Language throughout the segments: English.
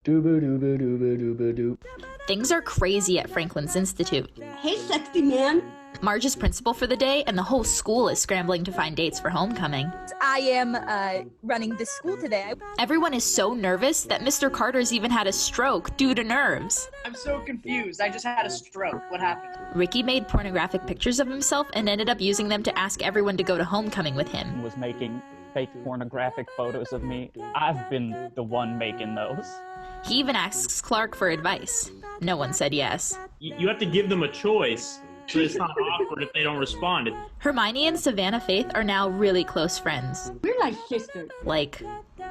Doo-boo-doo-boo-doo-boo-doo-boo. Things are crazy at Franklin's Institute. Hey, sexy man. Marge is principal for the day, and the whole school is scrambling to find dates for homecoming. I am running this school today. Everyone is so nervous that Mr. Carter's even had a stroke due to nerves. I'm so confused. I just had a stroke. What happened? Ricky made pornographic pictures of himself and ended up using them to ask everyone to go to homecoming with him. Was making fake pornographic photos of me. I've been the one making those. He even asks Clark for advice. No one said yes. You have to give them a choice so it's not awkward if they don't respond. Hermione and Savannah Faith are now really close friends. We're like sisters. Like,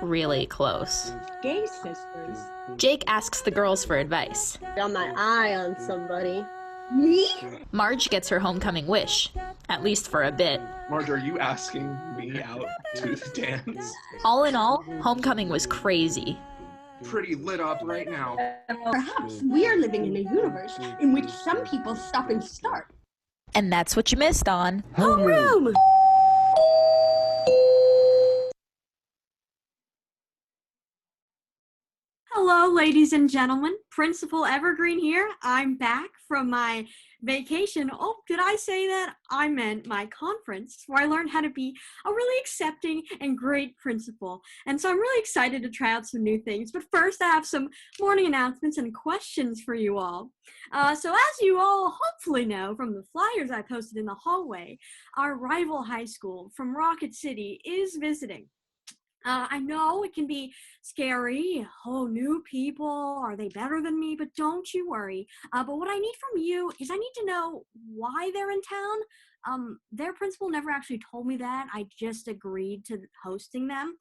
really close. Gay sisters. Jake asks the girls for advice. Got my eye on somebody. Me? Marge gets her homecoming wish, at least for a bit. Marge, are you asking me out to the dance? All in all, homecoming was crazy. Pretty lit up right now. Perhaps we're living in a universe in which some people stop and start. And that's what you missed on Homeroom! Hello, ladies and gentlemen. Principal Evergreen here. I'm back from my vacation. Oh, did I say that? I meant my conference, where I learned how to be a really accepting and great principal. And so I'm really excited to try out some new things. But first, I have some morning announcements and questions for you all. So as you all hopefully know from the flyers I posted in the hallway, our rival high school from Rocket City is visiting. I know it can be scary. Oh, new people, are they better than me? But don't you worry. But what I need from you is I need to know why they're in town. Their principal never actually told me that. I just agreed to hosting them.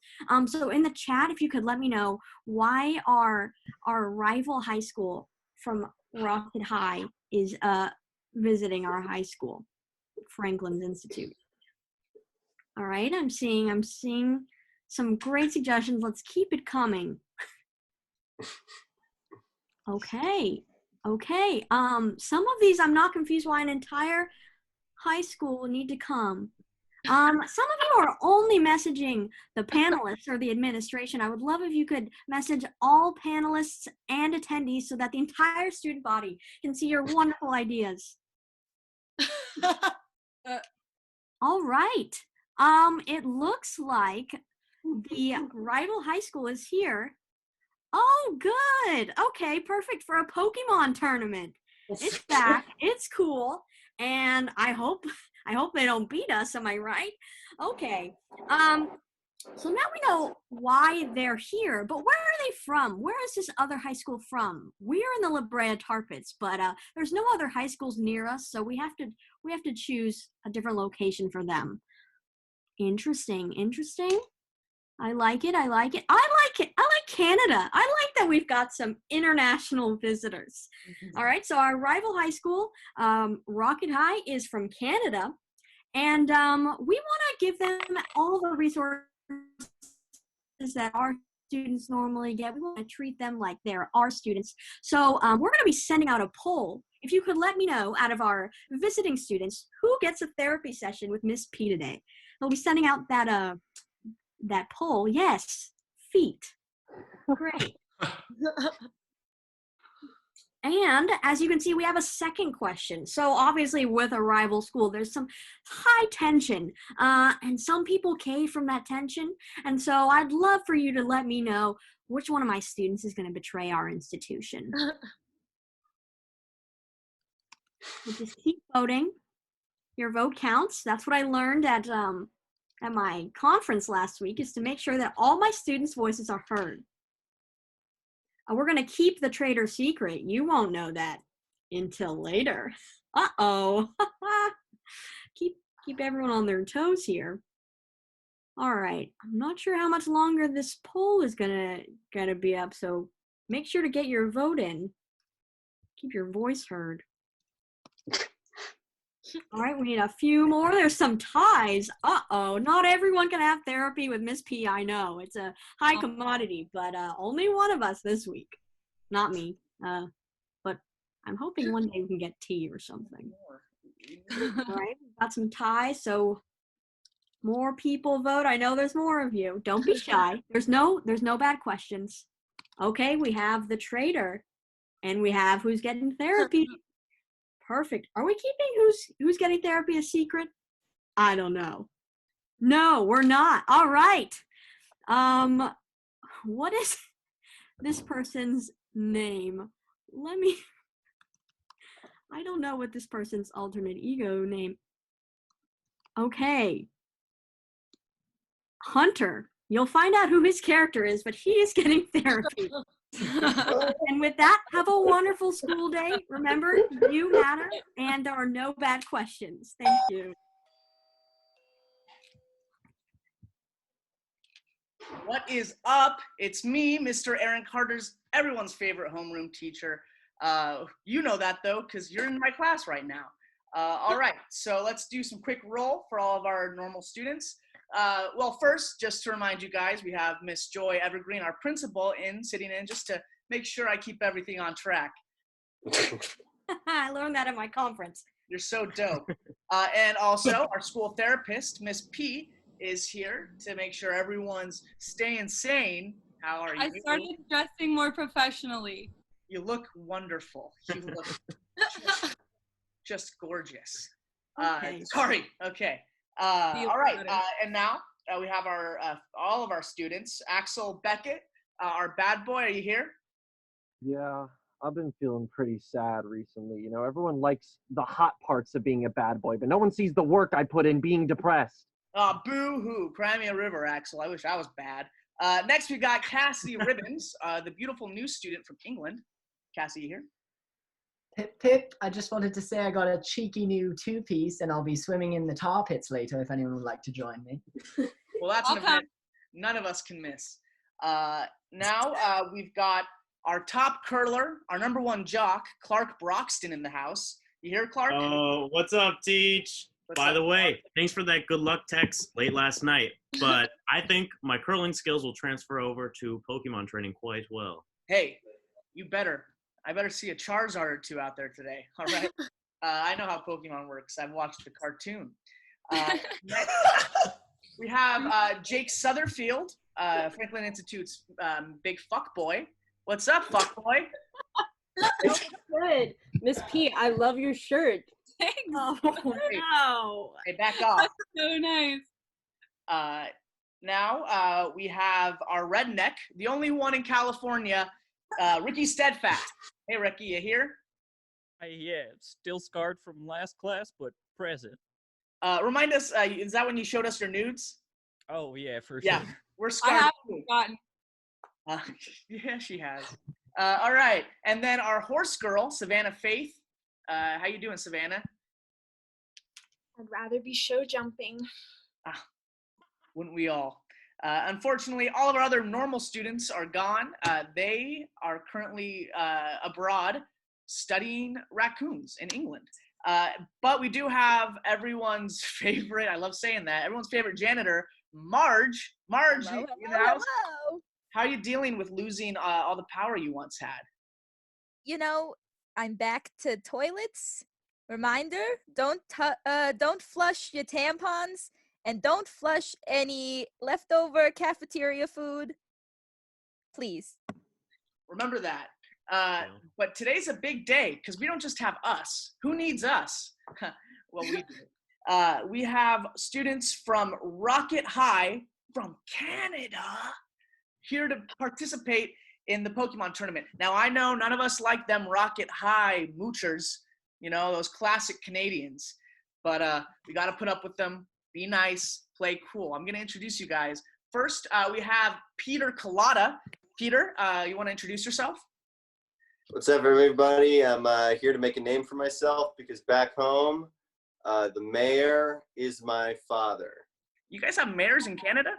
So in the chat, if you could let me know why our rival high school from Rocket High is visiting our high school, Franklin's Institute. All right, I'm seeing some great suggestions. Let's keep it coming. Okay. Some of these I'm not confused why an entire high school will need to come. Some of you are only messaging the panelists or the administration. I would love if you could message all panelists and attendees so that the entire student body can see your wonderful ideas. All right. It looks like the rival high school is here. Oh, good. Okay, perfect for a Pokemon tournament. It's back. It's cool. And I hope they don't beat us. Am I right? Okay. So now we know why they're here, but where are they from? Where is this other high school from? We're in the La Brea Tar Pits, but there's no other high schools near us, so we have to choose a different location for them. Interesting. I like it. I like Canada. I like that we've got some international visitors. Mm-hmm. All right, so our rival high school, Rocket High, is from Canada, and we want to give them all the resources that our students normally get. We want to treat them like they're our students. So we're going to be sending out a poll. If you could let me know, out of our visiting students, who gets a therapy session with Miss P today. They'll be sending out that poll. Yes, feet. Great. And as you can see, we have a second question. So obviously with a rival school, there's some high tension, and some people cave from that tension. And so I'd love for you to let me know which one of my students is going to betray our institution. So just keep voting. Your vote counts. That's what I learned at my conference last week, is to make sure that all my students' voices are heard. We're going to keep the traitor secret. You won't know that until later. Uh-oh. Keep everyone on their toes here. All right. I'm not sure how much longer this poll is gonna be up, so make sure to get your vote in. Keep your voice heard. All right, we need a few more. There's some ties. Uh-oh, not everyone can have therapy with Miss P. I know, it's a high commodity, but only one of us this week. Not me, but I'm hoping one day we can get tea or something. All right, we've got some ties, so more people vote. I know there's more of you. Don't be shy. There's no bad questions. Okay, we have the traitor, and we have who's getting therapy. Perfect. Are we keeping who's getting therapy a secret? I don't know. No, we're not. All right. What is this person's name? I don't know what this person's alternate ego name. Okay. Hunter. You'll find out who his character is, but he is getting therapy. And with that, have a wonderful school day. Remember, you matter, and there are no bad questions. Thank you. What is up? It's me, Mr. Aaron Carter's everyone's favorite homeroom teacher. You know that though, because you're in my class right now. All right, so let's do some quick roll for all of our normal students. Well, first, just to remind you guys, we have Miss Joy Evergreen, our principal, sitting in just to make sure I keep everything on track. I learned that at my conference. You're so dope. And also, our school therapist, Miss P, is here to make sure everyone's staying sane. How are you? I started dressing more professionally. You look wonderful. You look just gorgeous. Okay. Sorry. Okay. All right. And now we have our all of our students. Axel Beckett, our bad boy. Are you here? Yeah, I've been feeling pretty sad recently. You know, everyone likes the hot parts of being a bad boy, but no one sees the work I put in being depressed. Boo-hoo. Cry me a river, Axel. I wish I was bad. Next, we got Cassie Ribbons, the beautiful new student from England. Cassie, you here? Pip, pip. I just wanted to say I got a cheeky new two-piece and I'll be swimming in the tar pits later if anyone would like to join me. Well, that's an event none of us can miss. Now we've got our top curler, our number one jock, Clark Broxton in the house. You hear, Clark? Oh, what's up, Teach? By the way, thanks for that good luck text late last night, but I think my curling skills will transfer over to Pokemon training quite well. Hey, you better. I better see a Charizard or two out there today. All right. I know how Pokemon works. I've watched the cartoon. Next, we have Jake Sutherfield, Franklin Institute's big fuck boy. What's up, fuck boy? Good. Miss P, I love your shirt. Thanks. Oh, no. Hey, back off. That's so nice. Now we have our redneck, the only one in California, Ricky Steadfast. Hey, Ricky, you here? Yeah, still scarred from last class, but present. Remind us, is that when you showed us your nudes? Oh, yeah, for Yeah, sure. we're I scarred. haven't forgotten. Yeah, she has. All right, and then our horse girl, Savannah Faith. How you doing, Savannah? I'd rather be show jumping. Wouldn't we all? Unfortunately, all of our other normal students are gone. They are currently abroad studying raccoons in England. But we do have everyone's favorite, I love saying that, everyone's favorite janitor, Marge. Marge, Hello, you in the house? hello. How are you dealing with losing all the power you once had? You know, I'm back to toilets. Reminder, don't flush your tampons and don't flush any leftover cafeteria food. Please. Remember that. But today's a big day because we don't just have us. Who needs us? Well, we do. We have students from Rocket High from Canada here to participate in the Pokemon tournament. Now, I know none of us like them Rocket High moochers, you know, those classic Canadians, but we got to put up with them, be nice, play cool. I'm going to introduce you guys. First, we have Peter Collada. Peter, you want to introduce yourself? What's up, everybody? I'm here to make a name for myself because back home, the mayor is my father. You guys have mayors in Canada?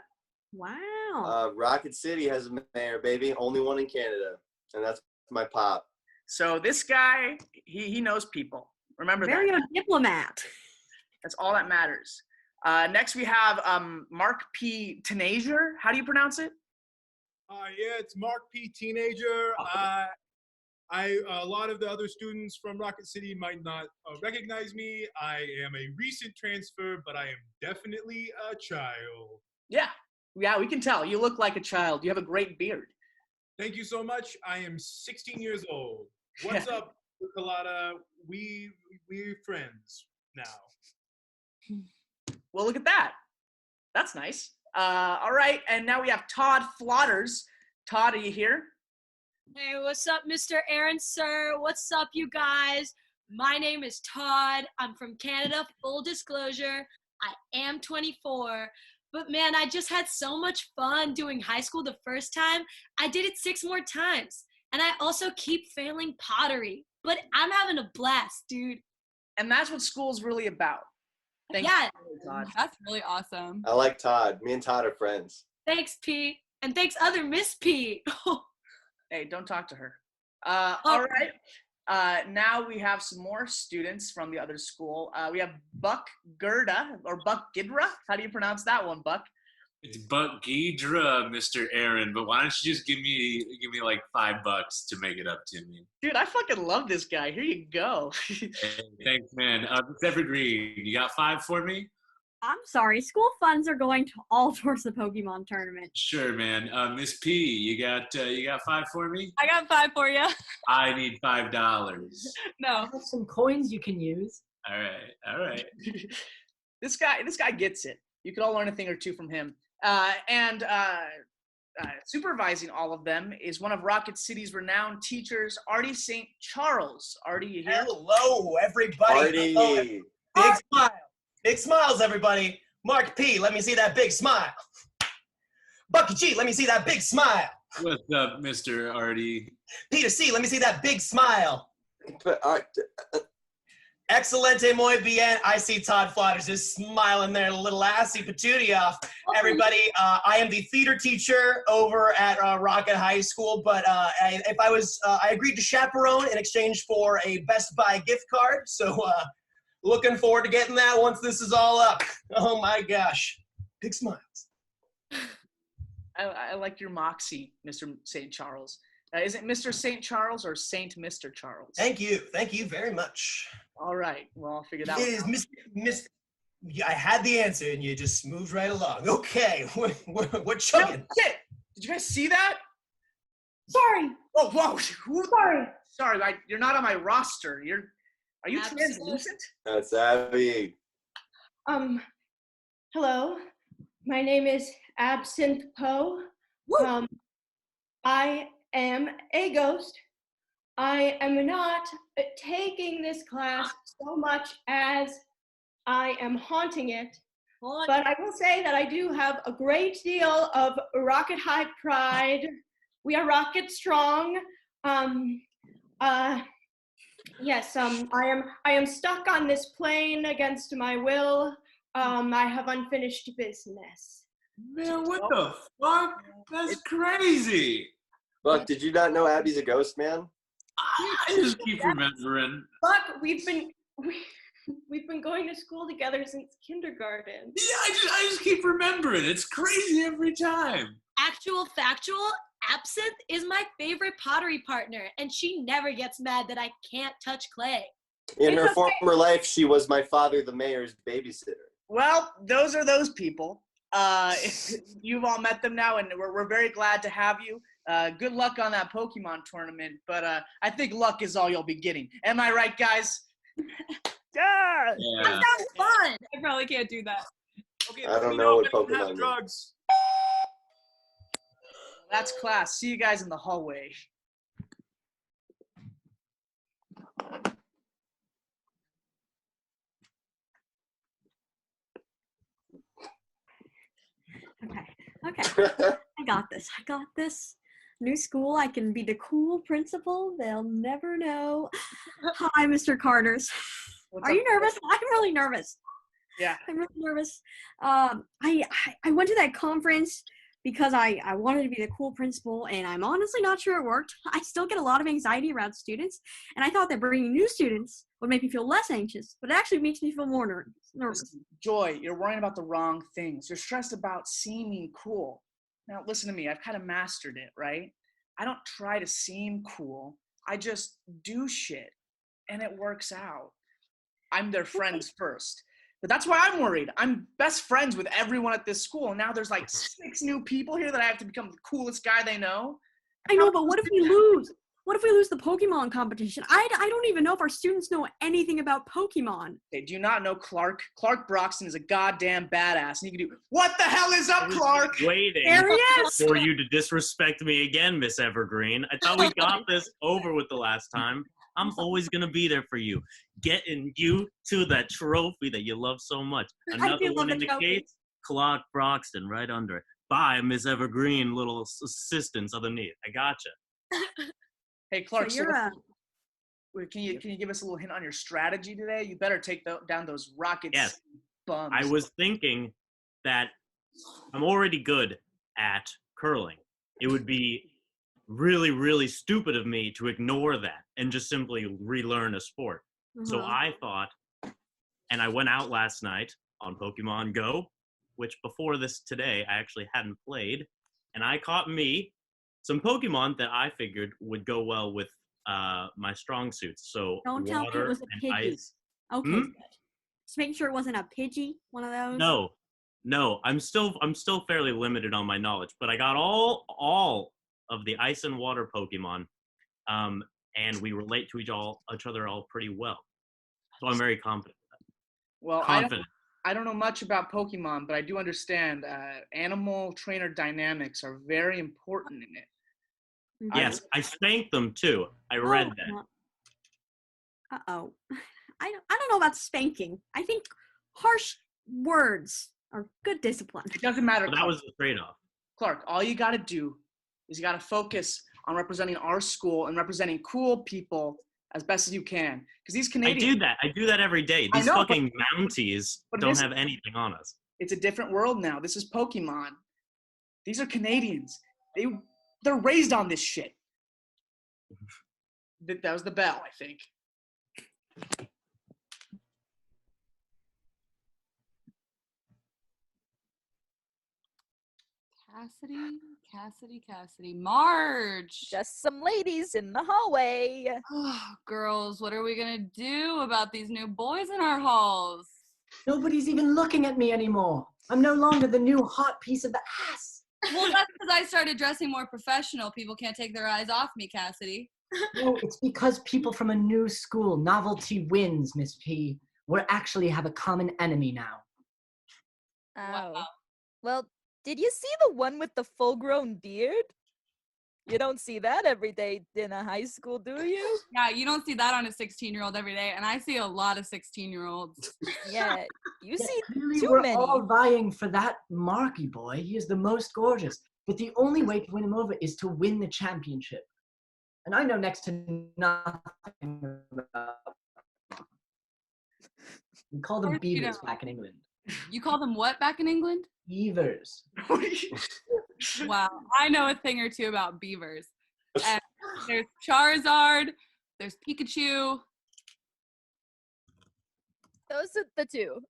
Wow. Rocket City has a mayor, baby. Only one in Canada. And that's my pop. So this guy, he knows people. Remember that. Very a diplomat. That's all that matters. Next, we have Mark P. Teenager. How do you pronounce it? Yeah, it's Mark P. Teenager. A lot of the other students from Rocket City might not recognize me. I am a recent transfer, but I am definitely a child. Yeah, we can tell. You look like a child. You have a great beard. Thank you so much. I am 16 years old. What's up, Colada? We're friends now. Well, look at that. That's nice. All right, and now we have Todd Flotters. Todd, are you here? Hey, what's up, Mr. Aaron, sir? What's up, you guys? My name is Todd. I'm from Canada, full disclosure. I am 24. But man, I just had so much fun doing high school the first time. I did it 6 more times. And I also keep failing pottery. But I'm having a blast, dude. And that's what school's really about. Thank Yeah. you, Todd. That's really awesome. I like Todd. Me and Todd are friends. Thanks, P. And thanks, other Miss P. Hey, don't talk to her. All right. Now we have some more students from the other school. We have Buck Gerda, or Buck Gidra. How do you pronounce that one, Buck? It's Buck Gidra, Mr. Aaron, but why don't you just give me like $5 to make it up to me? Dude, I fucking love this guy. Here you go. Hey, thanks, man. It's Evergreen. You got 5 for me? I'm sorry, school funds are going to all sorts of Pokemon tournaments. Sure, man. Miss P, you got 5 for me? I got 5 for you. I need $5. No. I have some coins you can use. All right. This guy gets it. You could all learn a thing or two from him. And supervising all of them is one of Rocket City's renowned teachers, Artie St. Charles. Artie, you here? Hello, everybody. Artie. Big smile. Big smiles, everybody. Mark P, let me see that big smile. Bucky G, let me see that big smile. What's up, Mr. Artie? Peter C, let me see that big smile. Excelente muy bien. I see Todd Flotters is smiling there, little assy patootie off. Everybody, I am the theater teacher over at Rocket High School, but I agreed to chaperone in exchange for a Best Buy gift card. So looking forward to getting that once this is all up. Oh my gosh. Big smiles. I like your moxie, Mr. St. Charles. Is it Mr. St. Charles or Saint Mr. Charles? Thank you very much. All right, well, I'll figure that It is Miss. Yeah, I had the answer and you just moved right along. Okay, we're chugging. No, shit! Did you guys see that? Sorry. Oh, whoa! Sorry. Sorry, you're not on my roster. Are you Absolutely. translucent? That's Abby. Hello. My name is Absinthe Poe. I am a ghost. I am not taking this class so much as I am haunting it. But I will say that I do have a great deal of Rocket High pride. We are Rocket Strong. Yes, I am stuck on this plane against my will. I have unfinished business. Man, what the fuck? That's crazy. Buck, did you not know Abby's a ghost, man? I just keep remembering. Buck, we've been going to school together since kindergarten. Yeah, I just keep remembering. It's crazy every time. Actual factual, Absinthe is my favorite pottery partner, and she never gets mad that I can't touch clay. In her former life, she was my father, the mayor's babysitter. Well, those are those people. You've all met them now, and we're very glad to have you. Good luck on that Pokemon tournament, but I think luck is all you'll be getting. Am I right, guys? Yeah. Yeah. That sounds fun. I probably can't do that. Okay, I don't know what when you have Pokemon drugs. That's class. See you guys in the hallway. Okay. I got this. New school, I can be the cool principal. They'll never know. Hi, Mr. Carters. Are you nervous? I'm really nervous. Yeah. I'm really nervous. I went to that conference because I wanted to be the cool principal, and I'm honestly not sure it worked. I still get a lot of anxiety around students, and I thought that bringing new students would make me feel less anxious, but it actually makes me feel more nervous. Joy, you're worrying about the wrong things. You're stressed about seeming cool. Now, listen to me. I've kind of mastered it, right? I don't try to seem cool. I just do shit, and it works out. I'm their friends first. But that's why I'm worried. I'm best friends with everyone at this school. And now there's like 6 new people here that I have to become the coolest guy they know. I know, but what if we lose? What if we lose the Pokemon competition? I don't even know if our students know anything about Pokemon. They do not know Clark. Clark Broxton is a goddamn badass, and he can do. What the hell is up, Clark? Waiting There he is. for you to disrespect me again, Miss Evergreen. I thought we got this over with the last time. I'm always gonna be there for you, getting you to that trophy that you love so much. Another one in the case, Clark Broxton, right under it. Bye, Miss Evergreen, little assistants underneath. I gotcha. Hey, Clark. So can you give us a little hint on your strategy today? You better take down those rockets. Yes. Bums. I was thinking that I'm already good at curling. It would be really, really stupid of me to ignore that and just simply relearn a sport. So I thought, and I went out last night on Pokemon Go, which before this today I actually hadn't played, and I caught me some Pokemon that I figured would go well with my strong suits. So don't tell me it was a and Pidgey. ice. Okay, good. Just making sure it wasn't a Pidgey, one of those. No, I'm still fairly limited on my knowledge, but I got all of the ice and water Pokemon, and we relate to each other all pretty well. So I'm very confident. Well, I don't know much about Pokemon, but I do understand animal trainer dynamics are very important in it. Yes, I spanked them too. I read that. Uh-oh. I don't know about spanking. I think harsh words are good discipline. It doesn't matter. But that was the trade-off. Clark, all you got to do is you got to focus on representing our school and representing cool people as best as you can. Because these Canadians... I do that every day. These fucking Mounties don't have anything on us. It's a different world now. This is Pokemon. These are Canadians. They're raised on this shit. That was the bell, I think. Cassidy. Marge! Just some ladies in the hallway. Oh, girls, what are we gonna do about these new boys in our halls? Nobody's even looking at me anymore. I'm no longer the new hot piece of the ass. Well, that's because I started dressing more professional. People can't take their eyes off me, Cassidy. No, it's because people from a new school, novelty wins, Miss P. We actually have a common enemy now. Oh. Wow. Well, did you see the one with the full-grown beard? You don't see that every day in a high school, do you? Yeah, you don't see that on a 16-year-old every day, and I see a lot of 16-year-olds. Yeah, you see Really, too we're many. all vying for that Marky boy. He is the most gorgeous. But the only way to win him over is to win the championship. And I know next to nothing about... We call them beavers back in England. You call them what back in England? Beavers. Wow, I know a thing or two about beavers. And there's Charizard, there's Pikachu. Those are the two.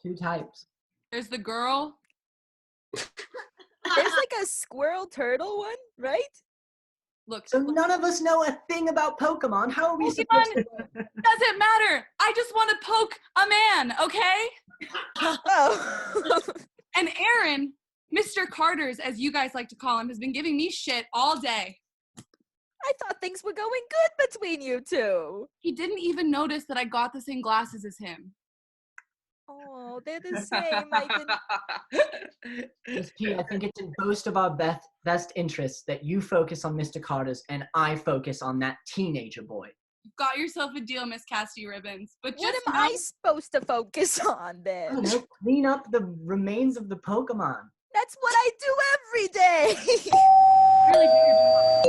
Two types. There's the girl. There's like a squirrel turtle one, right? Look. So none of us know a thing about Pokemon. How are we supposed to... Doesn't matter. I just want to poke a man, okay? Oh. And Aaron, Mr. Carter's, as you guys like to call him, has been giving me shit all day. I thought things were going good between you two. He didn't even notice that I got the same glasses as him. Oh, they're the same. Miss P, I think it's in both of our best interests that you focus on Mr. Carter's and I focus on that teenager boy. You got yourself a deal, Miss Cassidy Ribbons. But what just am I supposed to focus on then? I don't know, clean up the remains of the Pokemon. That's what I do every day. Really do your job.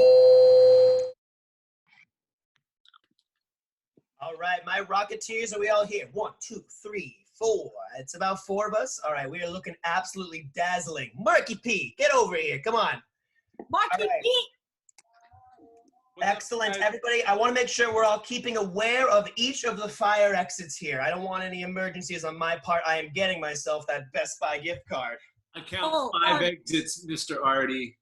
All right, my Rocketeers, are we all here? 1, 2, 3, 4. It's about 4 of us. All right, we are looking absolutely dazzling. Marky P, get over here. Come on. Marky P. Excellent, everybody. I want to make sure we're all keeping aware of each of the fire exits here. I don't want any emergencies on my part. I am getting myself that Best Buy gift card. I count 5 exits, Mr. Artie.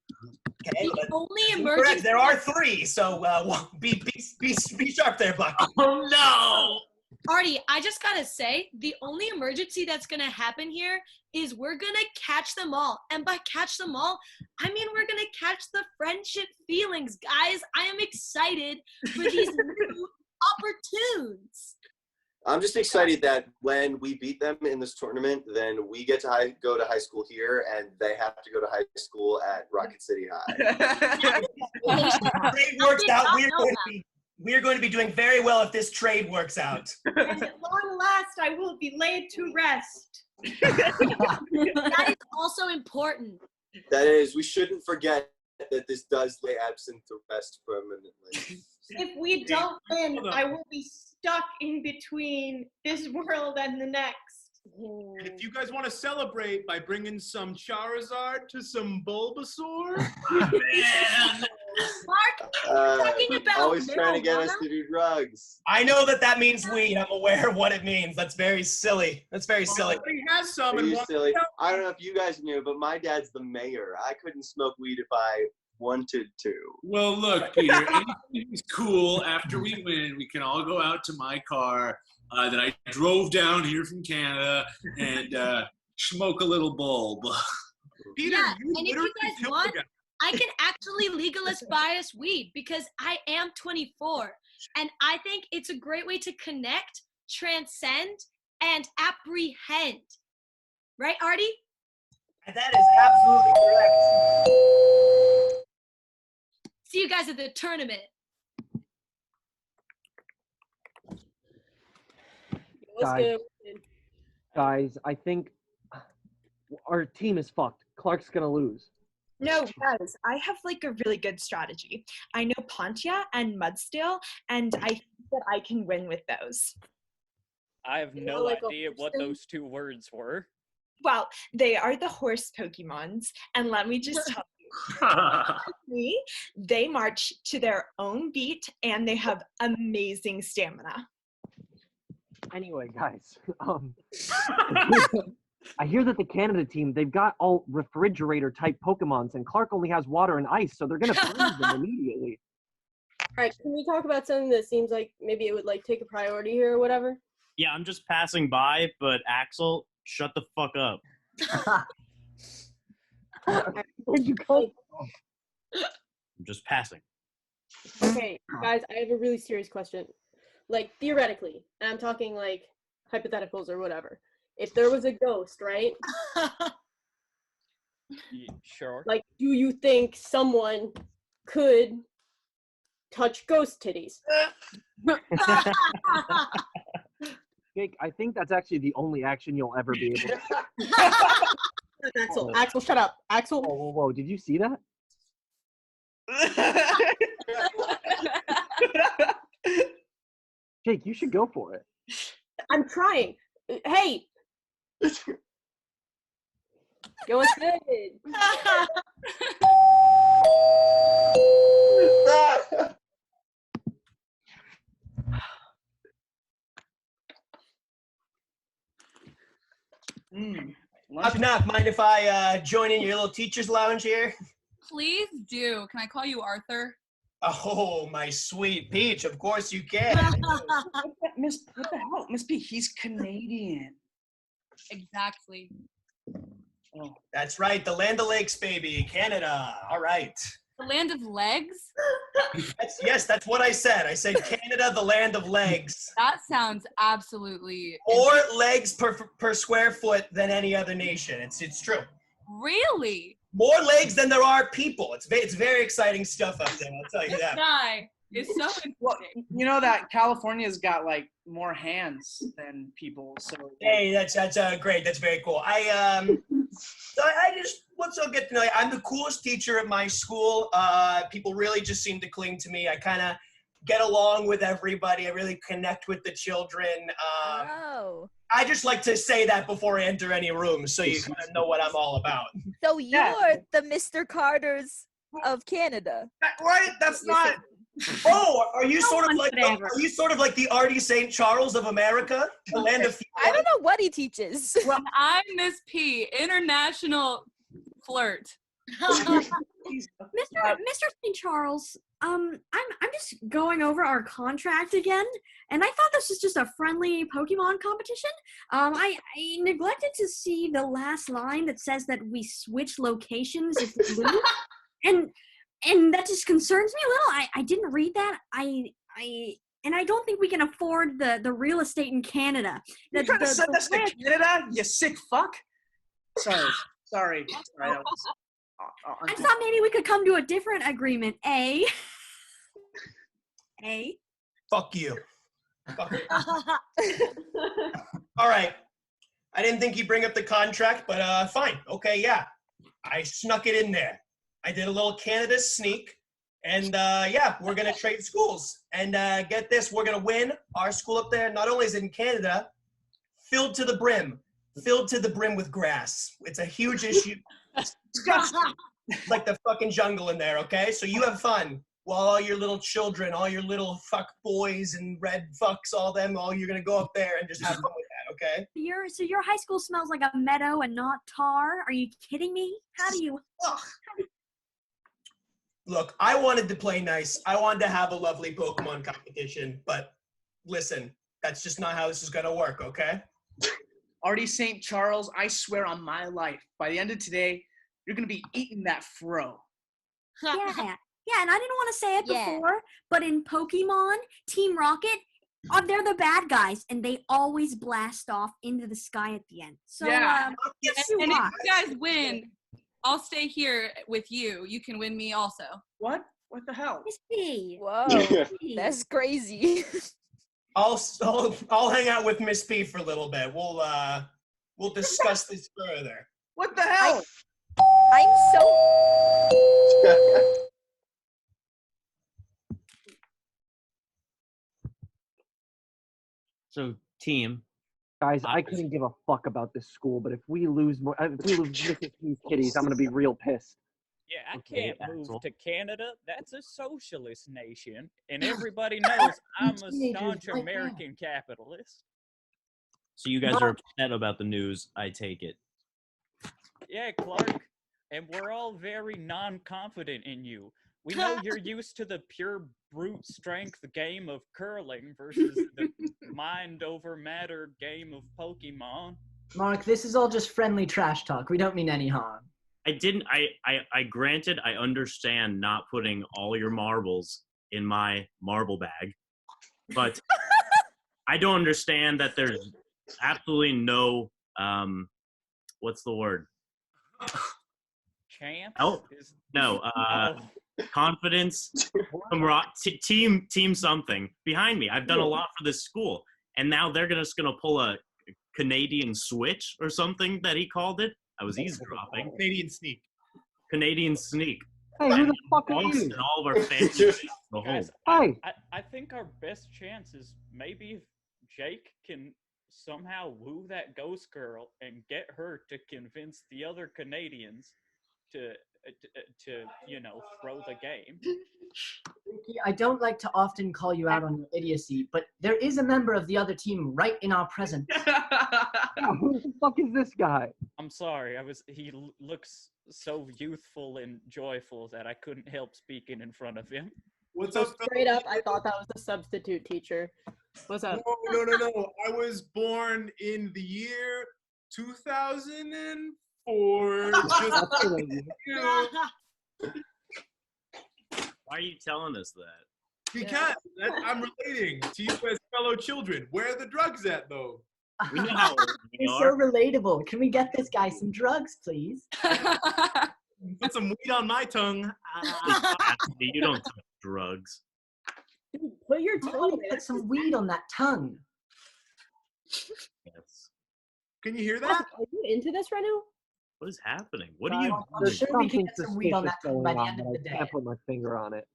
Okay, The only correct. emergency. There are 3, so be sharp there, Buck. Oh no! Artie, I just gotta say, the only emergency that's gonna happen here is we're gonna catch them all. And by catch them all, I mean we're gonna catch the friendship feelings, guys. I am excited for these new opportunities. I'm just excited that when we beat them in this tournament, then we get to go to high school here, and they have to go to high school at Rocket City High. Trade works out. We're going to be doing very well if this trade works out. And at long last, I will be laid to rest. That is also important. That is, we shouldn't forget that this does lay absinthe to rest permanently. If we don't win, I will be stuck in between this world and the next. And if you guys want to celebrate by bringing some Charizard to some Bulbasaur, man. Mark, talking about always trying to get us to do drugs. I know that means weed. I'm aware of what it means. That's very silly. That's very silly. He has some. Are you silly? I don't know if you guys knew, but my dad's the mayor. I couldn't smoke weed if I wanted to. Well, look, Peter, anything's cool. After we win, we can all go out to my car that I drove down here from Canada and smoke a little bulb. Peter, yeah, and if you guys want, I can actually legalize bias weed because I am 24. And I think it's a great way to connect, transcend, and apprehend. Right, Artie? That is absolutely correct. See you guys at the tournament. Guys, I think our team is fucked. Clark's gonna lose. No, guys, I have like a really good strategy. I know Pontia and Mudstill, and I think that I can win with those. I have no idea what those two words were. Well, they are the horse Pokemons, and let me just tell you, they march to their own beat, and they have amazing stamina. Anyway, guys, I hear that the Canada team, they've got all refrigerator-type Pokemons, and Clark only has water and ice, so they're gonna freeze them immediately. All right, can we talk about something that seems like maybe it would like take a priority here or whatever? Yeah, I'm just passing by, but Axel, shut the fuck up. Where'd you go? I'm just passing. Okay, guys, I have a really serious question. Like, theoretically, and I'm talking like hypotheticals or whatever. If there was a ghost, right? Sure. Like, do you think someone could touch ghost titties? Jake, I think that's actually the only action you'll ever be able to. Axel, Axel, shut up. Axel. Whoa, whoa, whoa. Did you see that? Jake, you should go for it. I'm trying. Hey. Go ahead. Knock, mind if I join in your little teacher's lounge here? Please do. Can I call you Arthur? Oh, my sweet Peach, of course you can. What the hell? Miss P, he's Canadian. Exactly. Oh, that's right, the Land O'Lakes, baby, Canada. All right. The land of legs? Yes, that's what I said. I said Canada, the land of legs. That sounds absolutely... More legs per square foot than any other nation. It's true. Really? More legs than there are people. It's very exciting stuff up there, I'll tell you This that. guy is so interesting. Well, you know that California's got like more hands than people. So hey, that's great. That's very cool. So I just want to get to know you. I'm the coolest teacher at my school. People really just seem to cling to me. I kind of get along with everybody. I really connect with the children. I just like to say that before I enter any room, so you kind of know what I'm all about. So you're the Mr. Carters of Canada. Right? That's not. Oh, are you sort of like the Artie St. Charles of America, the land of? I don't know what he teaches. Well, I'm Miss P, international flirt. Mr. St. Charles, I'm just going over our contract again, and I thought this was just a friendly Pokemon competition. I neglected to see the last line that says that we switch locations if we lose, and that just concerns me a little. I didn't read that. And I don't think we can afford the real estate in Canada. You're trying to send us to Canada, you sick fuck? Sorry. That was, I thought maybe we could come to a different agreement. A. Fuck you. All right. I didn't think you'd bring up the contract, but fine. Okay, yeah. I snuck it in there. I did a little Canada sneak. And yeah, we're going to trade schools. And get this, we're going to win. Our school up there, not only is it in Canada, filled to the brim with grass. It's a huge issue. It's disgusting. It's like the fucking jungle in there, okay? So you have fun while all your little children, all your little fuck boys and red fucks, all you're going to go up there and just have fun with that, okay? So your high school smells like a meadow and not tar? Are you kidding me? How do you... Look, I wanted to play nice. I wanted to have a lovely Pokemon competition, but listen, that's just not how this is going to work, okay? Artie St. Charles, I swear on my life, by the end of today, you're going to be eating that fro. Yeah, and I didn't want to say it before, but in Pokemon, Team Rocket, they're the bad guys, and they always blast off into the sky at the end. So, and if you guys win, I'll stay here with you. You can win me also. What? What the hell? Whoa, that's crazy. I'll hang out with Miss P for a little bit. We'll discuss this further. What the hell? I'm so. So, team. Guys, I couldn't give a fuck about this school, but if we lose Mrs. P's kitties, I'm gonna be real pissed. Yeah, I can't move to Canada. That's a socialist nation, and everybody knows I'm a staunch American capitalist. So you guys are upset about the news, I take it. Yeah, Clark, and we're all very non-confident in you. We know you're used to the pure brute strength game of curling versus the mind over matter game of Pokemon. Mark, this is all just friendly trash talk. We don't mean any harm. I granted, I understand not putting all your marbles in my marble bag, but I don't understand that there's absolutely no, what's the word? Chance? Oh, no, confidence, team something behind me. I've done a lot for this school, and now they're just gonna pull a Canadian switch or something that he called it. I was eavesdropping. Canadian sneak. Hey, who the fuck are you? And all of our families go home. Guys, Hey. I think our best chance is maybe if Jake can somehow woo that ghost girl and get her to convince the other Canadians to throw the game. Ricky, I don't like to often call you out on your idiocy, but there is a member of the other team right in our presence. Who the fuck is this guy? I'm sorry. He looks so youthful and joyful that I couldn't help speaking in front of him. What's So up? straight up, I thought that was the substitute teacher. What's up? No. I was born in the year 2004. Why are you telling us that? Because I'm relating to you as fellow children. Where are the drugs at, though? We know how old we You're are. so relatable. Can we get this guy some drugs, please? Put some weed on my tongue. You don't touch drugs. Dude, put your tongue. Put some weed on that tongue. Yes. Can you hear that? Are you into this right now? What is happening? What are you I'm There's sure we can something get some weed on that suspicious tongue by going the on, end of but the I day. can't put my finger on it.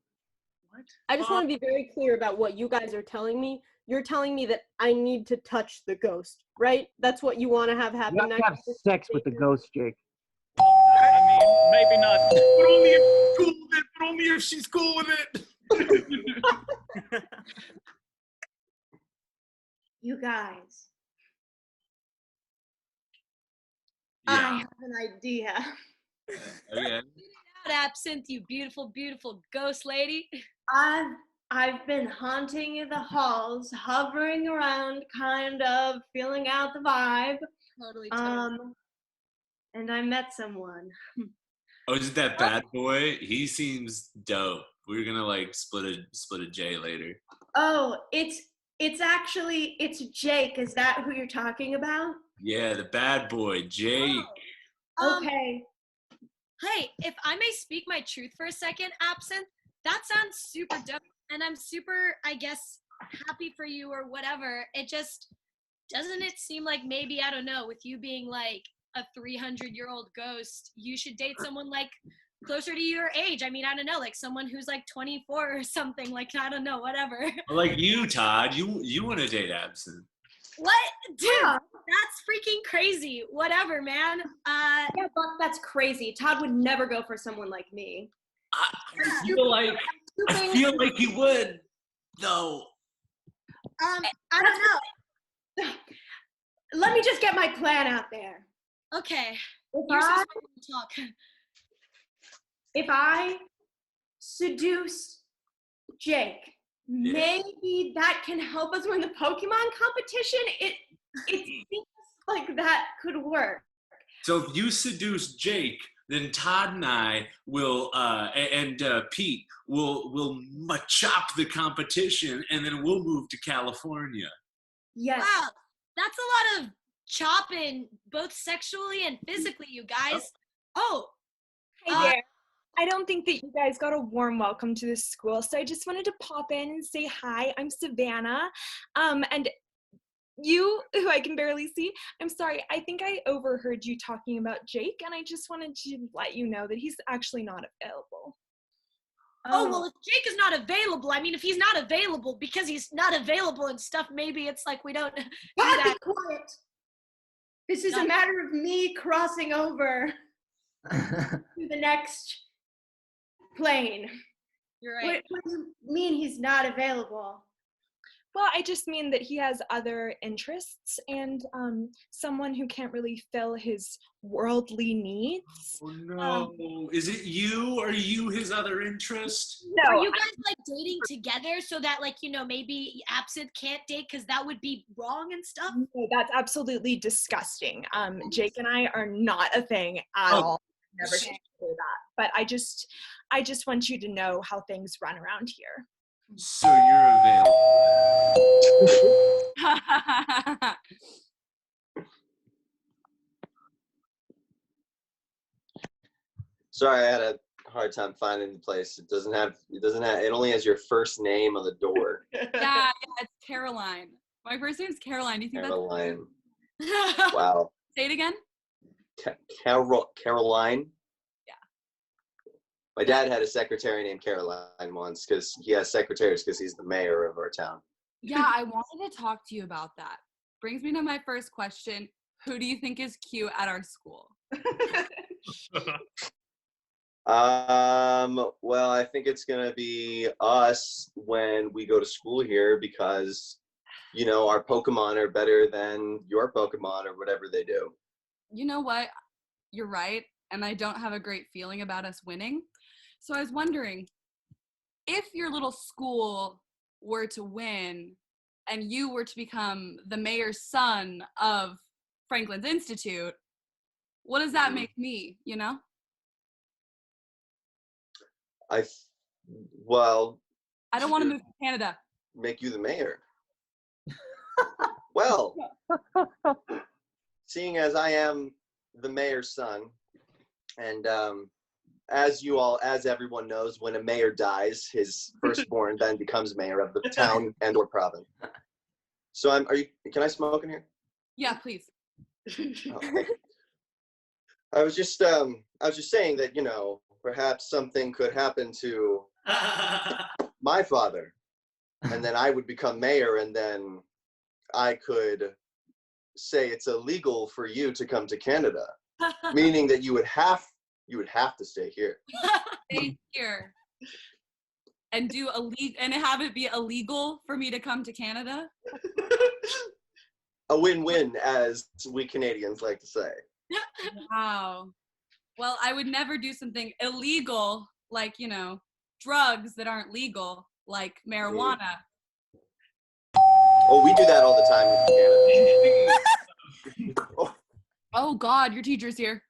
I just want to be very clear about what you guys are telling me. You're telling me that I need to touch the ghost, right? That's what you want to have happen You have to next. have sex with the ghost, Jake. I mean, maybe not. But only if she's cool with it. You guys, Yeah. I have an idea. Okay. Absinthe, you beautiful, beautiful ghost lady? I've been haunting the halls, hovering around, kind of feeling out the vibe. Totally. And I met someone. Oh, is it that bad boy? He seems dope. We're gonna like split a J later. Oh, it's Jake. Is that who you're talking about? Yeah, the bad boy, Jake. Okay. Hey, if I may speak my truth for a second, Absinthe, that sounds super dope. And I'm super, I guess, happy for you or whatever. It just, doesn't it seem like maybe, I don't know, with you being like a 300-year-old ghost, you should date someone like closer to your age? I mean, I don't know, like someone who's like 24 or something, like, I don't know, whatever. Like you, Todd. You want to date Absinthe? What? Dude, that's freaking crazy. Whatever, man. Yeah, but that's crazy. Todd would never go for someone like me. I feel like he would, though. I don't know. Let me just get my plan out there. Okay. If I seduce Jake, maybe that can help us win the Pokemon competition. It seems like that could work. So if you seduce Jake, then Todd and I will, and Pete will chop the competition, and then we'll move to California. Yes. Wow, that's a lot of chopping, both sexually and physically, you guys. Oh. Hey there. I don't think that you guys got a warm welcome to this school, so I just wanted to pop in and say hi. I'm Savannah, and you, who I can barely see, I'm sorry, I think I overheard you talking about Jake, and I just wanted to let you know that he's actually not available. Oh, well, if Jake is not available, I mean, if he's not available because he's not available and stuff, maybe it's like we don't do that. Quiet. This is a matter of me crossing over to the next plane. You're right. What do you mean he's not available? Well, I just mean that he has other interests and someone who can't really fill his worldly needs. Oh no! Is it you? Are you his other interest? No. Are you guys like dating together so that like, you know, maybe Absinthe can't date because that would be wrong and stuff? No, that's absolutely disgusting. Jake and I are not a thing at all. Never should do that. But I just want you to know how things run around here. So you're available. Sorry, I had a hard time finding the place. It only has your first name on the door. Yeah, it's Caroline. My first name's Caroline. Do you think Caroline. that's Wow. Say it again? Caroline? Yeah. My dad had a secretary named Caroline once because he has secretaries because he's the mayor of our town. Yeah, I wanted to talk to you about that. Brings me to my first question. Who do you think is cute at our school? Well, I think it's gonna be us when we go to school here because, you know, our Pokemon are better than your Pokemon or whatever they do. You know what? You're right, and I don't have a great feeling about us winning. So I was wondering, if your little school were to win and you were to become the mayor's son of Franklin's Institute, what does that make me, you know? I don't want to move to Canada. Make you the mayor. Well, seeing as I am the mayor's son, and as everyone knows, when a mayor dies, his firstborn then becomes mayor of the town and or province. So can I smoke in here? Yeah, please. Okay. I was just saying that, you know, perhaps something could happen to my father, and then I would become mayor, and then I could say it's illegal for you to come to Canada, meaning that you would have to stay here. Stay here. And and have it be illegal for me to come to Canada? A win-win, as we Canadians like to say. Wow. Well, I would never do something illegal, like, drugs that aren't legal, like marijuana. Oh, we do that all the time in Canada. Oh, God, your teacher's here.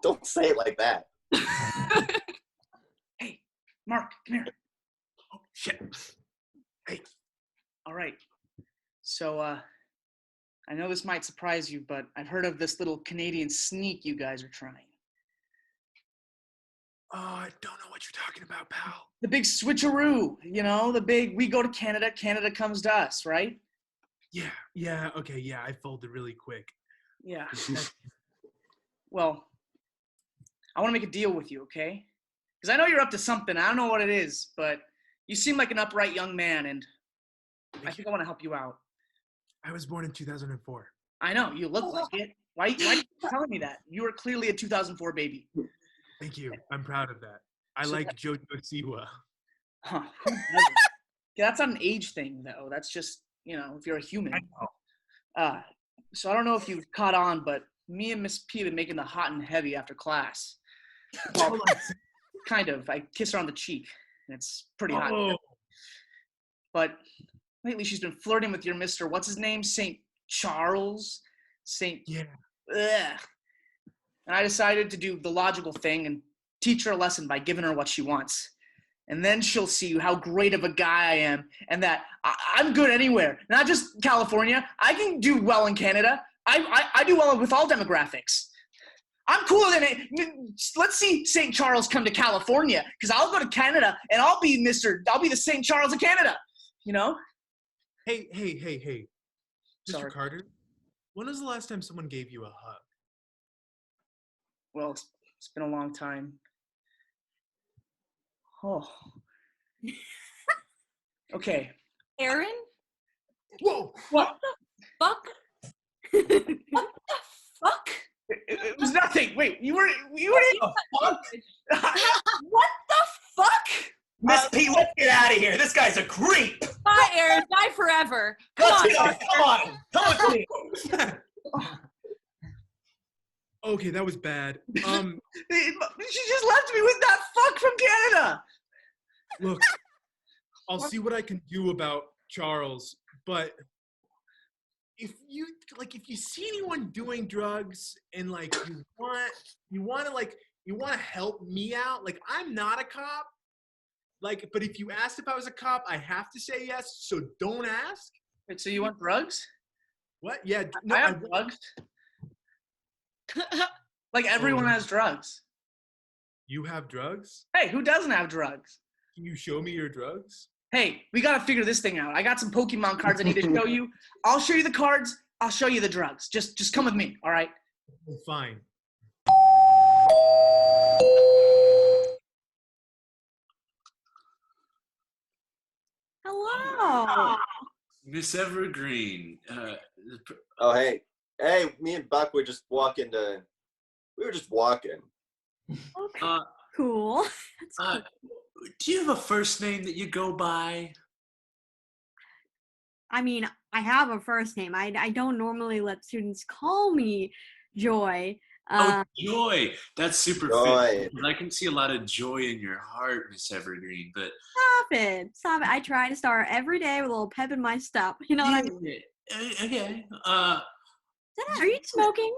Don't say it like that. Hey, Mark, come here. Oh, shit. Hey. All right. So, I know this might surprise you, but I've heard of this little Canadian sneak you guys are trying. Oh, I don't know what you're talking about, pal. The big switcheroo, we go to Canada, Canada comes to us, right? Yeah, okay, yeah, I folded really quick. Yeah. Well, I want to make a deal with you, okay? Because I know you're up to something. I don't know what it is, but you seem like an upright young man, and I think I want to help you out. I was born in 2004. I know, you look like it. Why are you telling me that? You are clearly a 2004 baby. Thank you. I'm proud of that. I like Jojo Siwa. Huh. Who doesn't? Yeah, that's not an age thing, though. That's just, if you're a human. So I don't know if you've caught on, but me and Miss P have been making the hot and heavy after class. Well, kind of. I kiss her on the cheek, and it's pretty hot. But lately she's been flirting with your Mr. What's his name? St. Charles? Yeah. Ugh. And I decided to do the logical thing and teach her a lesson by giving her what she wants. And then she'll see how great of a guy I am and that I'm good anywhere, not just California. I can do well in Canada. I do well with all demographics. I'm cooler than it. Let's see St. Charles come to California, because I'll go to Canada and I'll be the St. Charles of Canada, Hey. Mr. Sorry. Carter, when was the last time someone gave you a hug? Well, it's been a long time. Oh. Okay. Aaron? Whoa! What the fuck? What the fuck? It was nothing. Wait, you were Fuck. What the fuck? Miss P, let's get out of here. This guy's a creep. Bye, Aaron. Die forever. Come Come with me. Okay, that was bad. She just left me with that fuck from Canada. Look, I'll see what I can do about Charles, but if you see anyone doing drugs and you want to help me out, I'm not a cop. But if you asked if I was a cop, I have to say yes, so don't ask. Wait, so you want drugs? What? Yeah, no, I have drugs. Everyone has drugs. You have drugs? Hey, who doesn't have drugs? Can you show me your drugs? Hey, we gotta figure this thing out. I got some Pokemon cards I need to show you. I'll show you the cards. I'll show you the drugs. Just come with me, all right? Fine. Hello. Miss Evergreen. Oh, hey, me and Buck were just walking. Okay. Cool. Do you have a first name that you go by? I mean, I have a first name. I don't normally let students call me Joy. Joy. That's super Joy. fit. I can see a lot of joy in your heart, Miss Evergreen, but Stop it. I try to start every day with a little pep in my step. You know what I mean? Okay. Are you smoking?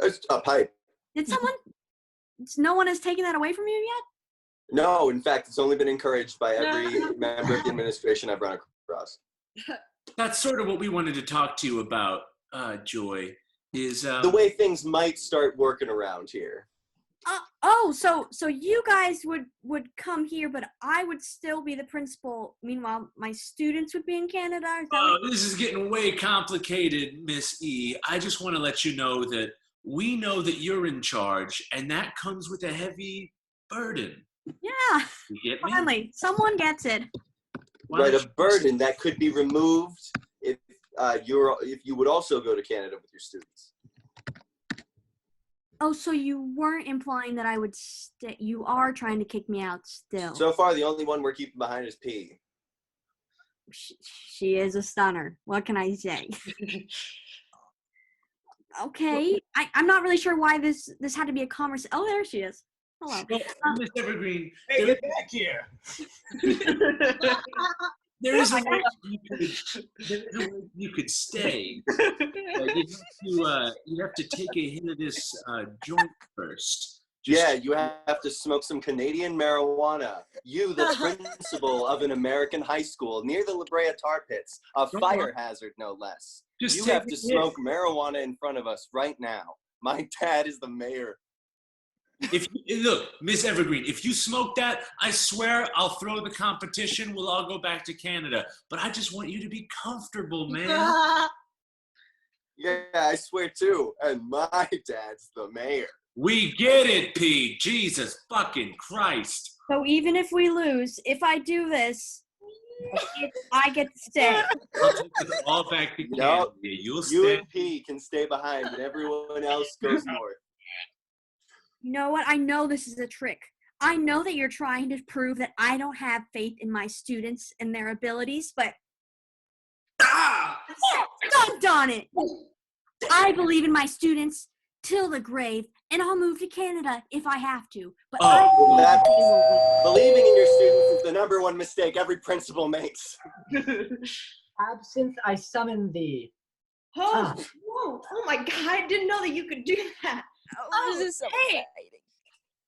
It's a pipe. No one has taken that away from you yet? No, in fact, it's only been encouraged by every member of the administration I've run across. That's sort of what we wanted to talk to you about, Joy, is the way things might start working around here. So you guys would come here, but I would still be the principal. Meanwhile, my students would be in Canada. This is getting way complicated, Miss E. I just want to let you know that we know that you're in charge, and that comes with a heavy burden. Yeah. You get me? Finally, someone gets it. Right, a burden that could be removed if you would also go to Canada with your students. Oh, so you weren't implying that I would stay? You are trying to kick me out still. So far, the only one we're keeping behind is P. She is a stunner. What can I say? Okay. I'm not really sure why this had to be a conversation. Oh, there she is. Hello. Well, Miss Evergreen, Hey, get back here. there is a way you could stay. You have to take a hit of this joint first. Yeah, you have to smoke some Canadian marijuana. You, the principal of an American high school near the La Brea tar pits, a fire hazard no less. You have to smoke marijuana in front of us right now. My dad is the mayor. Look, Miss Evergreen, if you smoke that, I swear I'll throw the competition. We'll all go back to Canada. But I just want you to be comfortable, man. Yeah, I swear too. And my dad's the mayor. We get it, Pete. Jesus fucking Christ. So even if we lose, if I do this, I get to stay. I'll take us all back to Canada. Nope. You'll You stay. and P can stay behind, but everyone else goes north. You know what? I know this is a trick. I know that you're trying to prove that I don't have faith in my students and their abilities, but doggone it! I believe in my students till the grave, and I'll move to Canada if I have to. But Believing in your students is the #1 mistake every principal makes. Absinthe, I summon thee. Oh, whoa. Oh my God, I didn't know that you could do that. Oh, this is so hey,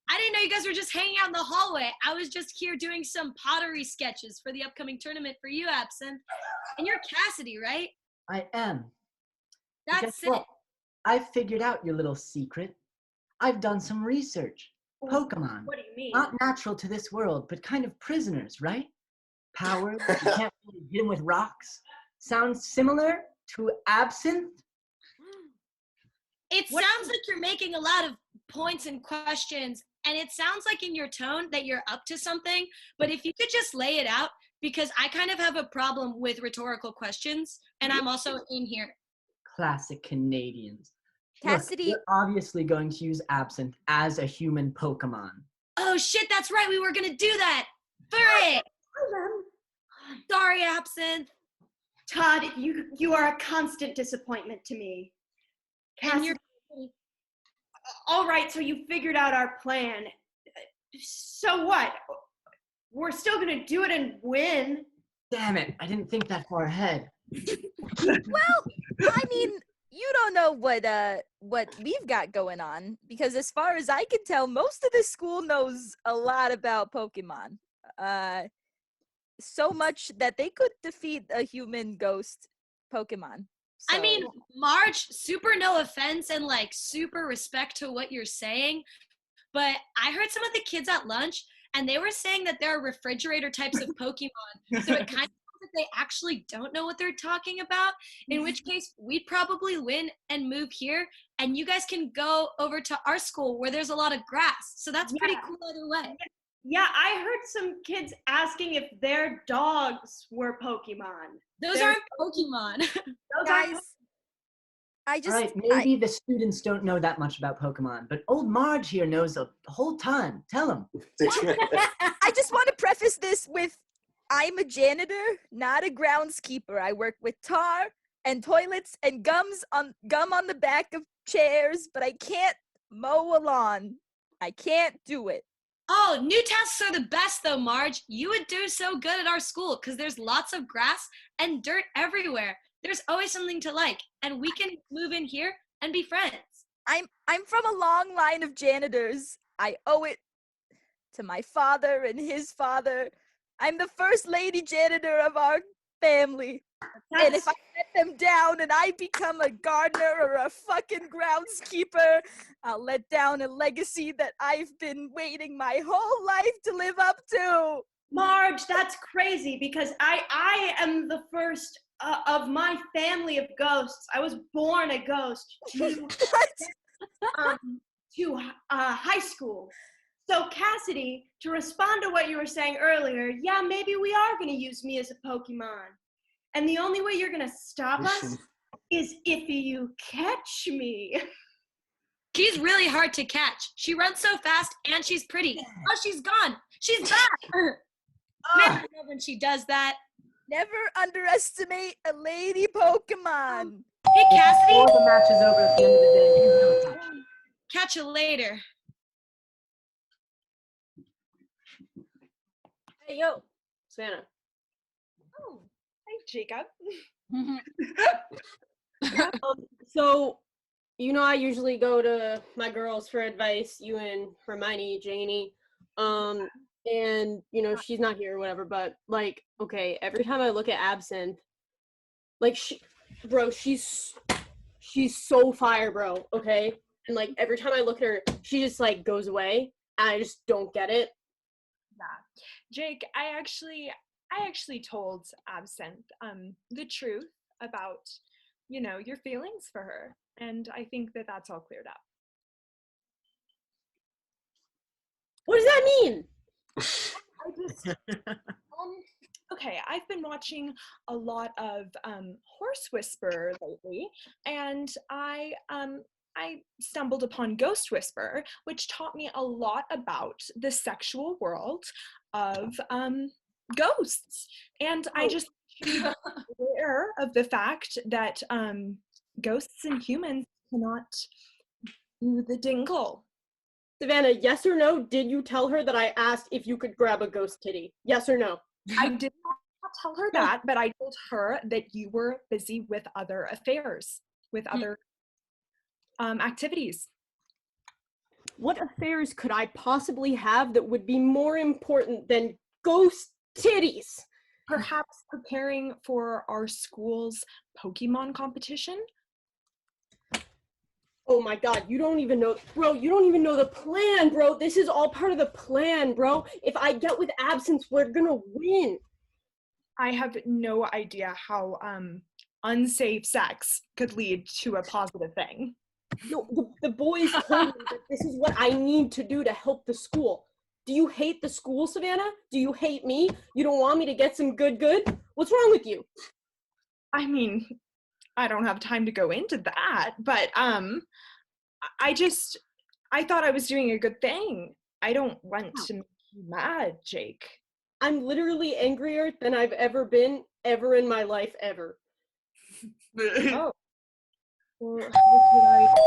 I didn't know you guys were just hanging out in the hallway. I was just here doing some pottery sketches for the upcoming tournament for you, Absinthe. And you're Cassidy, right? I am. That's it. What? I've figured out your little secret. I've done some research. Pokemon. What do you mean? Not natural to this world, but kind of prisoners, right? Powered, you can't really hit them with rocks. Sounds similar to Absinthe? It sounds like you're making a lot of points and questions, and it sounds like in your tone that you're up to something, but if you could just lay it out, because I kind of have a problem with rhetorical questions, and I'm also in here. Classic Canadians. Cassidy. Look, you're obviously going to use Absinthe as a human Pokemon. Oh shit, that's right, we were gonna do that! Frick! Sorry, Absinthe. Todd, you are a constant disappointment to me. And you're all right, so you figured out our plan. So what? We're still gonna do it and win. Damn it, I didn't think that far ahead. Well, I mean, you don't know what we've got going on, because as far as I can tell, most of the school knows a lot about Pokemon. So much that they could defeat a human ghost Pokemon. So. I mean, Marge, super no offense and like super respect to what you're saying, but I heard some of the kids at lunch and they were saying that there are refrigerator types of Pokemon, so it kind of sounds like they actually don't know what they're talking about, in which case we'd probably win and move here, and you guys can go over to our school where there's a lot of grass, so that's pretty cool either way. Yeah, I heard some kids asking if their dogs were Pokemon. Those aren't Pokemon. Guys, I just... All right, maybe the students don't know that much about Pokemon, but old Marge here knows a whole ton. Tell them. I just want to preface this with, I'm a janitor, not a groundskeeper. I work with tar and toilets and gum on the back of chairs, but I can't mow a lawn. I can't do it. Oh, new tasks are the best though, Marge. You would do so good at our school because there's lots of grass and dirt everywhere. There's always something to like, and we can move in here and be friends. I'm from a long line of janitors. I owe it to my father and his father. I'm the first lady janitor of our family. And if I let them down and I become a gardener or a fucking groundskeeper, I'll let down a legacy that I've been waiting my whole life to live up to. Marge, that's crazy because I am the first of my family of ghosts. I was born a ghost to high school. So Cassidy, to respond to what you were saying earlier, yeah, maybe we are going to use me as a Pokemon. And the only way you're going to stop us is if you catch me. She's really hard to catch. She runs so fast and she's pretty. Oh, she's gone. She's back. Maybe I know when she does that. Never underestimate a lady Pokemon. Hey, Cassidy. Before the match is over at the end of the day, you know it's not. Catch you later. Hey, yo, Santa. Oh, hi, Jacob. So, you know, I usually go to my girls for advice, you and Hermione, Janie. And, you know, she's not here or whatever, but, like, okay, every time I look at Absinthe, like, she's so fire, bro, okay? And, like, every time I look at her, she just, like, goes away, and I just don't get it. Yeah. Jake, I actually told Absinthe the truth about, you know, your feelings for her, and I think that that's all cleared up. What does that mean? I just okay, I've been watching a lot of Horse Whisperer lately, and I stumbled upon Ghost Whisperer, which taught me a lot about the sexual world of ghosts. And I just became aware of the fact that ghosts and humans cannot do the dingle. Savannah, yes or no, did you tell her that I asked if you could grab a ghost titty? Yes or no? I did not tell her that, but I told her that you were busy with other affairs, with other activities. What affairs could I possibly have that would be more important than ghost titties? Perhaps preparing for our school's Pokemon competition? Oh my god, you don't even know, bro, you don't even know the plan, bro. This is all part of the plan, bro. If I get with Absinthe, we're gonna win. I have no idea how unsafe sex could lead to a positive thing. No, the boys told me that this is what I need to do to help the school. Do you hate the school, Savannah? Do you hate me? You don't want me to get some good? What's wrong with you? I mean, I don't have time to go into that, but I thought I was doing a good thing. I don't want to make you mad, Jake. I'm literally angrier than I've ever been ever in my life ever. Oh. Well, how could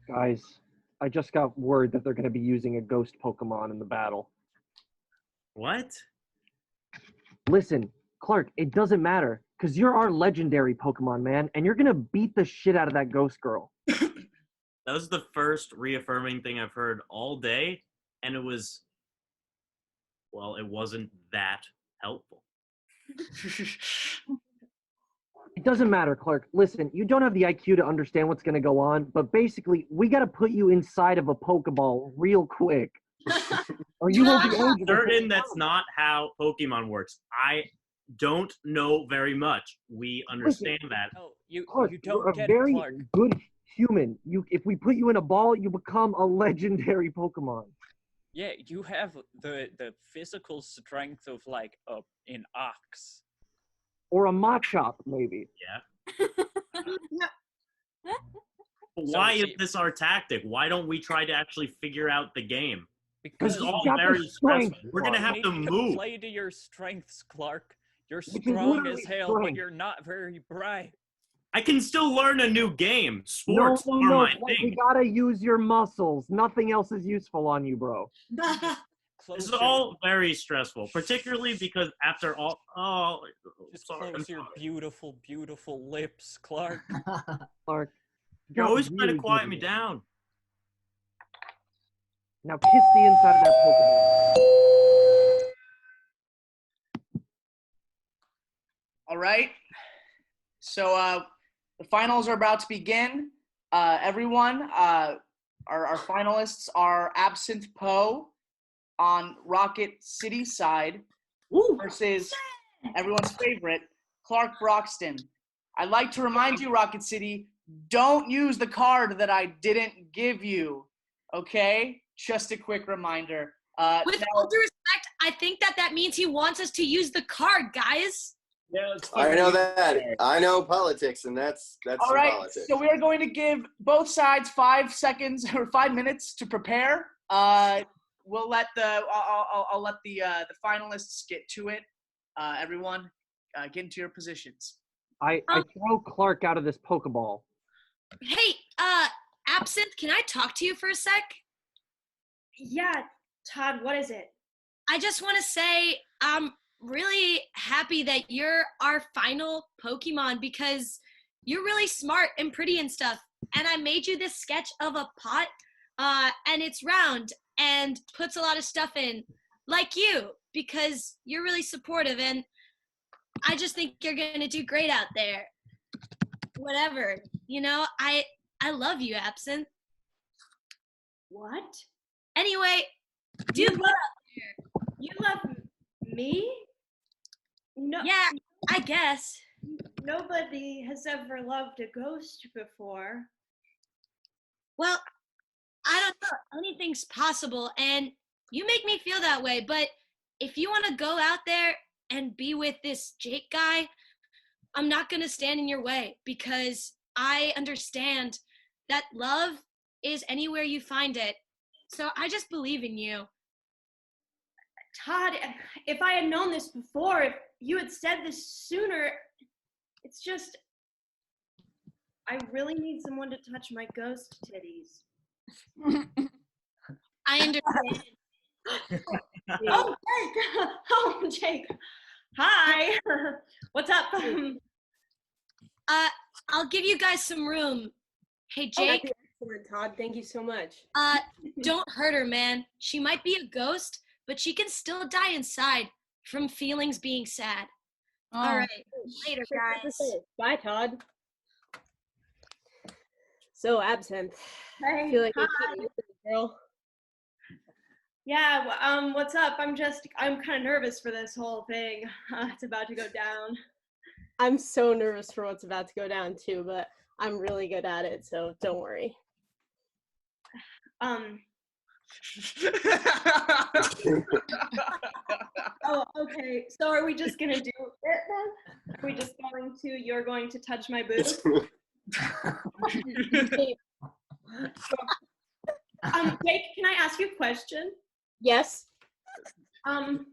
Guys, I just got word that they're going to be using a ghost Pokemon in the battle. What? Listen, Clark, it doesn't matter, because you're our legendary Pokemon, man, and you're going to beat the shit out of that ghost girl. That was the first reaffirming thing I've heard all day, and it wasn't that helpful. It doesn't matter, Clark. Listen, you don't have the IQ to understand what's going to go on, but basically, we got to put you inside of a Pokeball real quick. Or you won't be eligible. Certain that's not how Pokemon works. I don't know very much. We understand that. No, you Clark, don't you're a get very Clark. good human. If we put you in a ball, you become a legendary Pokemon. Yeah, you have the physical strength of like an ox. Or a Machop, maybe. Yeah. Why is this our tactic? Why don't we try to actually figure out the game? Because it's all very stressful. We're going to have to move. Play to your strengths, Clark. You're Which is strong literally as hell, strength. but you're not very bright. I can still learn a new game. Sports are my Clark, thing. we gotta use your muscles. Nothing else is useful on you, bro. This is all very stressful, particularly because after all, Just close your beautiful, beautiful lips, Clark. Clark, you're always trying to quiet me down. Now kiss the inside of that Pokeball. All right. So the finals are about to begin. Everyone, our finalists are Absinthe Poe on Rocket City side versus everyone's favorite, Clark Broxton. I'd like to remind you, Rocket City, don't use the card that I didn't give you, okay? Just a quick reminder. With all due respect, I think that means he wants us to use the card, guys. Yeah, I know that. I know politics, and that's all right. politics. So we are going to give both sides 5 seconds or 5 minutes to prepare. we'll let I'll let the finalists get to it. Everyone, get into your positions. I throw Clark out of this Pokeball. Hey, Absinthe, can I talk to you for a sec? Yeah, Todd, what is it? I just want to say I'm really happy that you're our final Pokemon because you're really smart and pretty and stuff. And I made you this sketch of a pot, and it's round and puts a lot of stuff in, like you, because you're really supportive. And I just think you're going to do great out there. Whatever. You know, I love you, Absinthe. What? Anyway, do good out there. You love me? No. Yeah, I guess. Nobody has ever loved a ghost before. Well, I don't know. Anything's possible, and you make me feel that way. But if you want to go out there and be with this Jake guy, I'm not going to stand in your way because I understand that love is anywhere you find it. So I just believe in you. Todd, if I had known this before, if you had said this sooner, it's just, I really need someone to touch my ghost titties. I understand. Oh, Jake! Oh, Jake! Hi! What's up? I'll give you guys some room. Hey, Jake. That's excellent, Todd. Thank you so much. Don't hurt her, man. She might be a ghost, but she can still die inside from feelings being sad. All right. Later, guys. Bye, Todd. So, Absinthe. Hey, I feel like hi. girl. Yeah, what's up? I'm kind of nervous for this whole thing. It's about to go down. I'm so nervous for what's about to go down too, but I'm really good at it, so don't worry. Oh, okay. So are we just gonna do it then? Are we just going to, you're going to touch my boobs? Jake, can I ask you a question? Yes. Do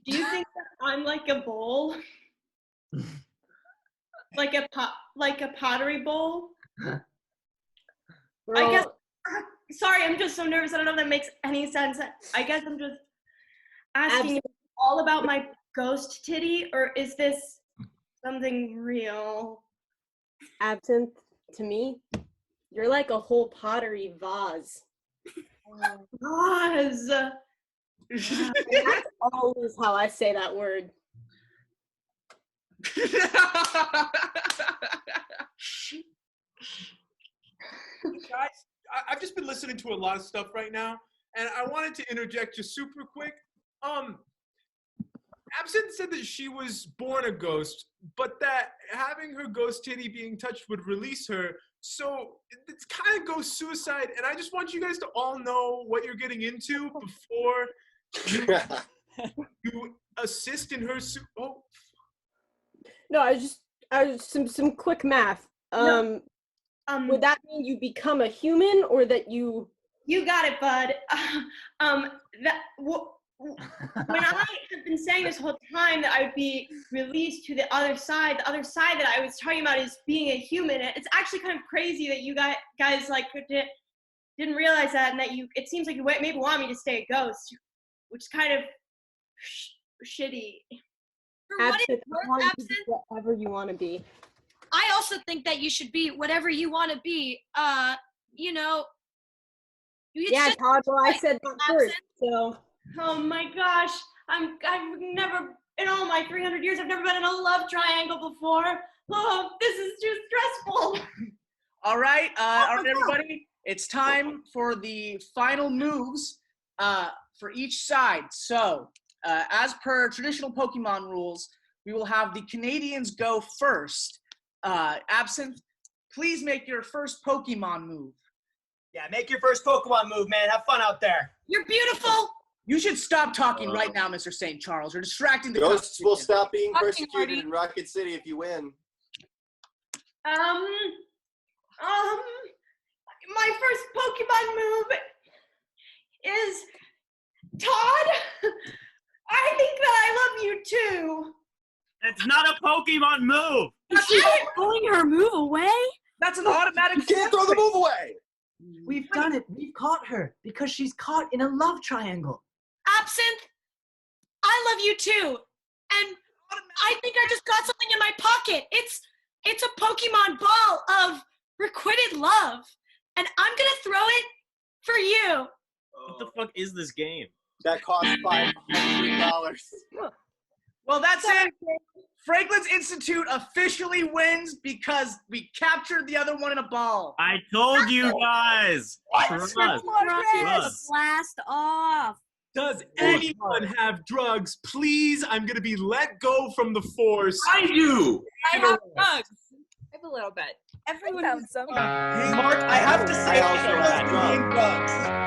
you think that I'm like a bowl? like a pottery bowl? I guess, sorry, I'm just so nervous. I don't know if that makes any sense. I guess I'm just asking you all about my ghost titty, or is this something real? Absinthe, to me, you're like a whole pottery vase. Vase! That's always how I say that word. Guys, I've just been listening to a lot of stuff right now, and I wanted to interject just super quick. Absinthe said that she was born a ghost, but that having her ghost titty being touched would release her. So it's kind of ghost suicide, and I just want you guys to all know what you're getting into before you assist in her. No, I was some quick math. Would that mean you become a human, or that you? You got it, bud. When I have been saying this whole time that I would be released to the other side that I was talking about is being a human. It's actually kind of crazy that you guys like didn't realize that, and that it seems like you maybe want me to stay a ghost, which is kind of shitty. For what it's worth, Absinthe, whatever you want to be. I also think that you should be whatever you want to be. You know. Yeah, Todd. Well, I said that first, so. Oh my gosh, I've never, in all my 300 years, I've never been in a love triangle before. Oh, this is too stressful. All right, everybody, it's time for the final moves for each side. So, as per traditional Pokemon rules, we will have the Canadians go first. Absinthe, please make your first Pokemon move. Yeah, make your first Pokemon move, man. Have fun out there. You're beautiful. You should stop talking right now, Mr. St. Charles. You're distracting the ghosts will stop being persecuted in Rocket City if you win. my first Pokemon move is Todd. I think that I love you too. It's not a Pokemon move. Is she throwing her move away? That's an automatic. You can't throw the move away. We've done it. We've caught her because she's caught in a love triangle. Absinthe, I love you too. And I think I just got something in my pocket. It's a Pokemon ball of requited love. And I'm gonna throw it for you. What the fuck is this game? That cost $500. Well, that's it. Franklin's Institute officially wins because we captured the other one in a ball. I told you guys. Trust. Blast off. Does anyone have drugs? Please, I'm gonna be let go from the force. I do. I have drugs. I have a little bit. Everyone found some. Mark, I have to say, I also have drugs.